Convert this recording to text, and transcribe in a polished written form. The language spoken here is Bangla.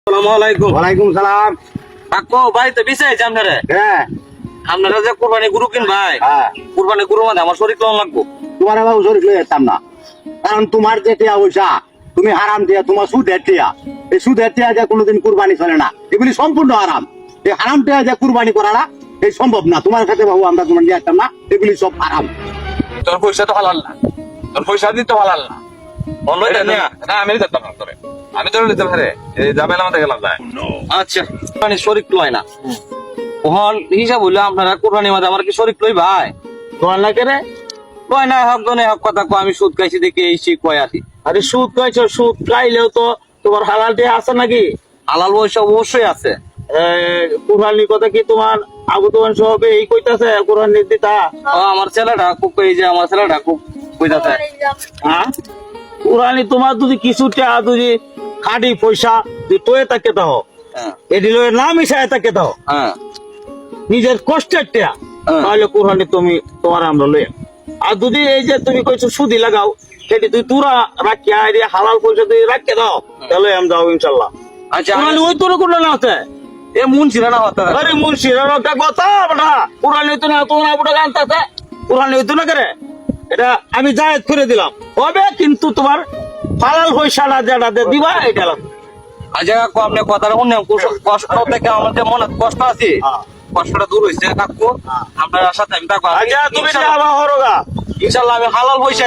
ওয়ালাইকুম সালাম। কাকু ভাই তো বিষয় আপনারা হ্যাঁ আপনারা যে কুরবানি গরু কিন ভাই হ্যাঁ, কুরবানি গরু মানে আমার শরীর কেমন লাগবো? তোমার বাবু শরীর লয়ে যেতাম না, কারণ তোমার যে টিয়া পয়সা তুমি হারাম দিয়া, তোমার সুদের টিয়া, এই সুদের টিয়া যে কোনোদিন কুরবানি চলে না, এগুলি সম্পূর্ণ হারাম। এই হারাম টিয়া যে কুরবানি করা না, এই সম্ভব না। তোমার সাথে বাবু আমরা তোমার নিয়ে যেতাম না, এগুলি সব হারাম। তোর পয়সা তো হালাল না, তোর পয়সা দিতে হালাল না। অন্য না আমি যেতাম না তোরে, আমি তোর নিতে পারে যাবে না, আমাদের গেলাম যায়। আচ্ছা মানে শরীর লয় না ওহন হিসাব হইলো আপনারা কুরবানি মাঝে আমার কি শরীর লই ভাই তোমার না কেরে? কয় না হক দনে হক কথা কয় আমি সুদ খাইছি দেখে এই সেই কয় আছি আরে সুদ খাইছো, সুদ খাইলেও তো তোমার হালাল দিয়ে আছে নাকি? হালাল পয়সা অবশ্যই আছে। কুরবানির কথা কি তোমার আবু তোমার সবে এই কইতাছে কুরবানির দিতা? ও আমার ছেলেটা খুব এই যে আমার ছেলেটা খুব কইতাছে হ্যাঁ, কুরবানি তোমার যদি কিছুটা যদি খাটি পয়সা যদি তোয়ে তাকে দাও, হ্যাঁ এদিল নাম হিসাবে তাকে দাও, হ্যাঁ নিজের কষ্টের টেয়া, হ্যাঁ। তাহলে কুরবানি তুমি তোমার আমরা লই। আর যদি এই যে তুমি কইছো সুদি লাগাও, সেটি তুই তুরা রাখিয়া এই যে হালাল পয়সা তুই রাখিয়ে দাও, তাহলে আমি যাও ইনশাল্লাহ। আচ্ছা কুরবানি ওই তোর কোনো না আছে। এ মন ছিল না হতা আরে মুন্সির একটা কথা বড়া, কুরবানি হইতো না তোমার আবুটা জানতাছে, কুরবানি হইতো না করে এটা আমি জায়েজ করে দিলাম হবে, কিন্তু তোমার হালাল পয়সাটা যেটা দিবা এটা লাগবে। আচ্ছা কাকু আপনি কথাটা অন্য কষ্ট থেকে আমাদের মনে কষ্ট আছে কষ্টটা দূর হয়েছে কাকু আপনার সাথে আমি থাকবো আচ্ছা তুমি যাবা হরগা। ইনশাল্লাহ আমি হালাল পয়সা